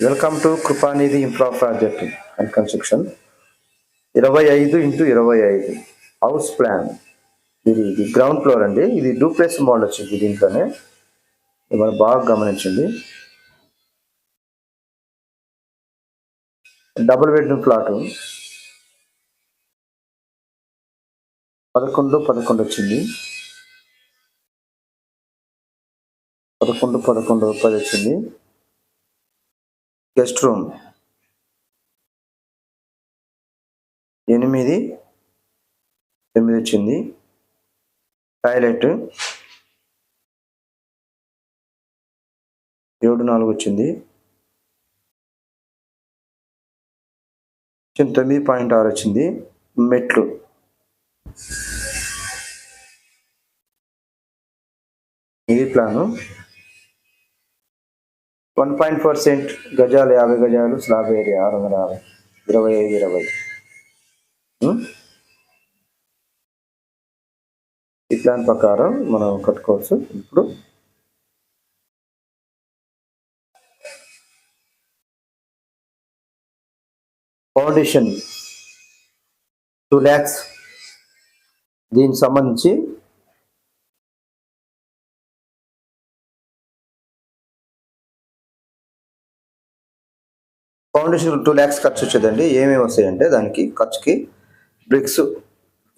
Welcome to Krupanidhi infra project and construction 25x25 house plan. ఇది ground floor అండి. ఇది duplex model వచ్చింది. దీంట్లోనే మనం బాగా గమనించండి. డబుల్ బెడ్రూమ్ ప్లాట్ 11 వచ్చింది. 11 రూపాయలు వచ్చింది. గెస్ట్ రూమ్ 8 వచ్చింది. టాయిలెట్ 7 వచ్చింది. 9.6 వచ్చింది. మెట్లు ఇది ప్లాను. 1.4 సెంట్ గజాలు 50 గజాలు స్లాబ్ ఏరియా 650 25-20 ఈ ప్లాన్ ప్రకారం మనం కట్టుకోవచ్చు. ఇప్పుడు ఫౌండేషన్ 2 lakhs. దీనికి సంబంధించి ఫౌండేషన్ 2 lakhs ఖర్చు వచ్చేదండి. ఏమేమి వస్తాయంటే దానికి ఖర్చుకి బ్రిక్స్,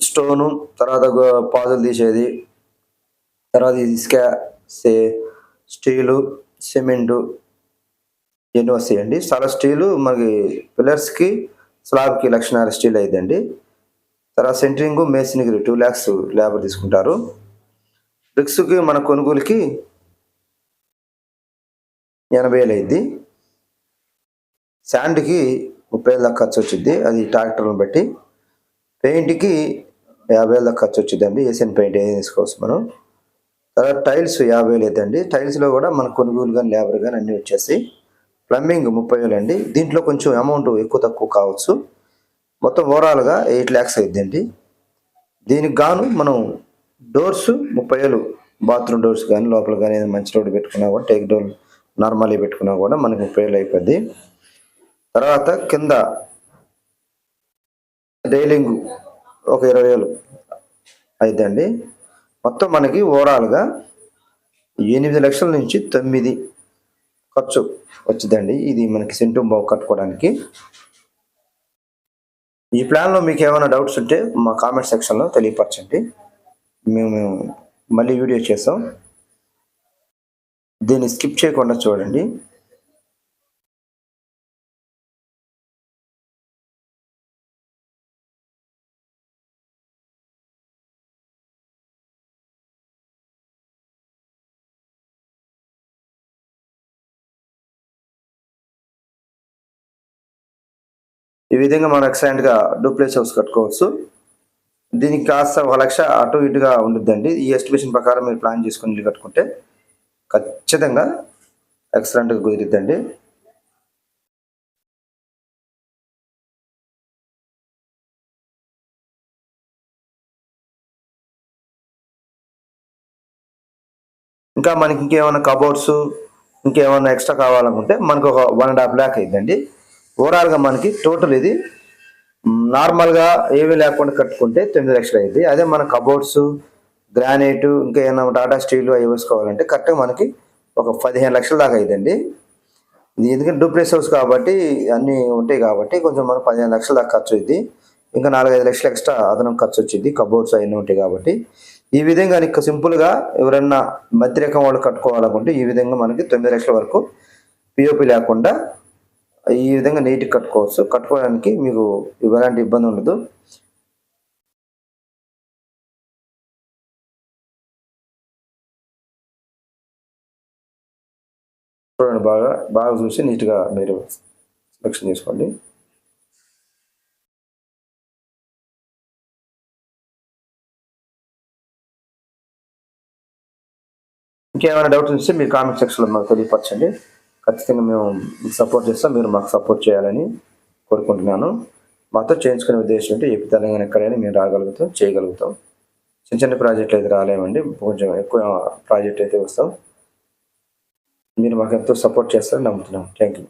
స్టోను, తర్వాత పాదులు తీసేది, తర్వాత ఇసుక, స్టీలు, సిమెంటు ఇవన్నీ వస్తాయండి. చాలా స్టీలు మనకి పిల్లర్స్కి, స్లాబ్కి 1,50,000 స్టీల్ అయిందండి. తర్వాత సెంటరింగ్, మేసనరీ 2 lakhs లేబర్ తీసుకుంటారు. బ్రిక్స్కి మన కొనుగోలుకి 80,000 అయింది. శాండ్కి 30,000 దాకా ఖర్చు వచ్చింది, అది ట్రాక్టర్ని బట్టి. పెయింట్కి 50,000 దాకా ఖర్చు వచ్చిందండి. ఏషియన్ పెయింట్ ఏం తీసుకోవచ్చు మనం. తర్వాత టైల్స్ 50,000 అవుతుందండి. టైల్స్లో కూడా మన కొనుగోలు కానీ లేబర్ కానీ అన్నీ వచ్చేసి. ప్లంబింగ్ 30,000 అండి. దీంట్లో కొంచెం అమౌంట్ ఎక్కువ తక్కువ కావచ్చు. మొత్తం ఓవరాల్గా 8 lakhs అయిందండి. దీనికి గాను మనం డోర్స్ 30,000, బాత్రూమ్ డోర్స్ కానీ లోపల కానీ మంచి రోడ్డు పెట్టుకున్నా కూడా, టేక్ డోర్ నార్మల్గా పెట్టుకున్నా కూడా మనకి 30,000 అయిపోద్ది. తర్వాత కింద రైలింగ్ ఒక 20,000 అయిద్దండి. మొత్తం మనకి ఓవరాల్గా 8 లక్షల నుంచి 9 ఖర్చు వచ్చిందండి. ఇది మనకి సెంటు బాగు కట్టుకోవడానికి. ఈ ప్లాన్లో మీకు ఏమైనా డౌట్స్ ఉంటే మా కామెంట్ సెక్షన్లో తెలియపరచండి. మేము మళ్ళీ వీడియో చేస్తాం. దీన్ని స్కిప్ చేయకుండా చూడండి. ఈ విధంగా మనం ఎక్సలెంట్గా డూప్లెక్స్ హౌస్ కట్టుకోవచ్చు. దీనికి కాస్త 1 లక్ష అటు ఇటుగా ఉంటుందండి. ఈ ఎస్టిమేషన్ ప్రకారం మీరు ప్లాన్ చేసుకుని ఇల్లు కట్టుకుంటే ఖచ్చితంగా ఎక్సలెంట్గా కుదిరిద్దండి. ఇంకా మనకి ఇంకేమైనా కబోర్డ్స్ ఇంకేమైనా ఎక్స్ట్రా కావాలనుకుంటే మనకు ఒక 1.5 lakh అయిందండి. ఓవరాల్గా మనకి టోటల్ ఇది నార్మల్గా ఏమీ లేకుండా కట్టుకుంటే 9 లక్షలు అయింది. అదే మన కబోర్డ్స్, గ్రానైట్, ఇంకా ఏమైనా టాటా స్టీల్ అవి వేసుకోవాలంటే కరెక్ట్గా మనకి ఒక 15 లక్షల దాకా అయిందండి. ఇది ఎందుకంటే డూప్లెక్స్ హౌస్ కాబట్టి అన్నీ ఉంటాయి కాబట్టి కొంచెం మనకు 15 లక్షల దాకా ఖర్చు అయింది. ఇంకా 4-5 లక్షలు ఎక్స్ట్రా అదనం ఖర్చు వచ్చింది. కబోర్డ్స్ అవన్నీ ఉంటాయి కాబట్టి ఈ విధంగా నీకు సింపుల్గా ఎవరన్నా మధ్యరకం వాళ్ళు కట్టుకోవాలనుకుంటే ఈ విధంగా మనకి 9 లక్షల వరకు పిఓపి లేకుండా ఈ విధంగా నీట్గా కట్టుకోవచ్చు. కట్టుకోవడానికి మీకు ఎలాంటి ఇబ్బంది ఉండదు. చూడండి, బాగా చూసి నీట్గా మీరు సెలెక్షన్ చేసుకోండి. ఇంకేమైనా డౌట్స్ ఉంటే మీరు కామెంట్ సెక్షన్లో మాకు తెలియపరచండి. ఖచ్చితంగా మేము మీకు సపోర్ట్ చేస్తాం. మీరు మాకు సపోర్ట్ చేయాలని కోరుకుంటున్నాను. మాతో చేయించుకునే ఉద్దేశం అంటే ఏపీ తెలంగాణ ఎక్కడైనా మేము రాగలుగుతాం, చేయగలుగుతాం. చిన్న ప్రాజెక్టులు అయితే రాలేమండి. కొంచెం ఎక్కువ ప్రాజెక్ట్ అయితే వస్తాం. మీరు మాకు ఎంతో సపోర్ట్ చేస్తారని నమ్ముతున్నాం. Thank you.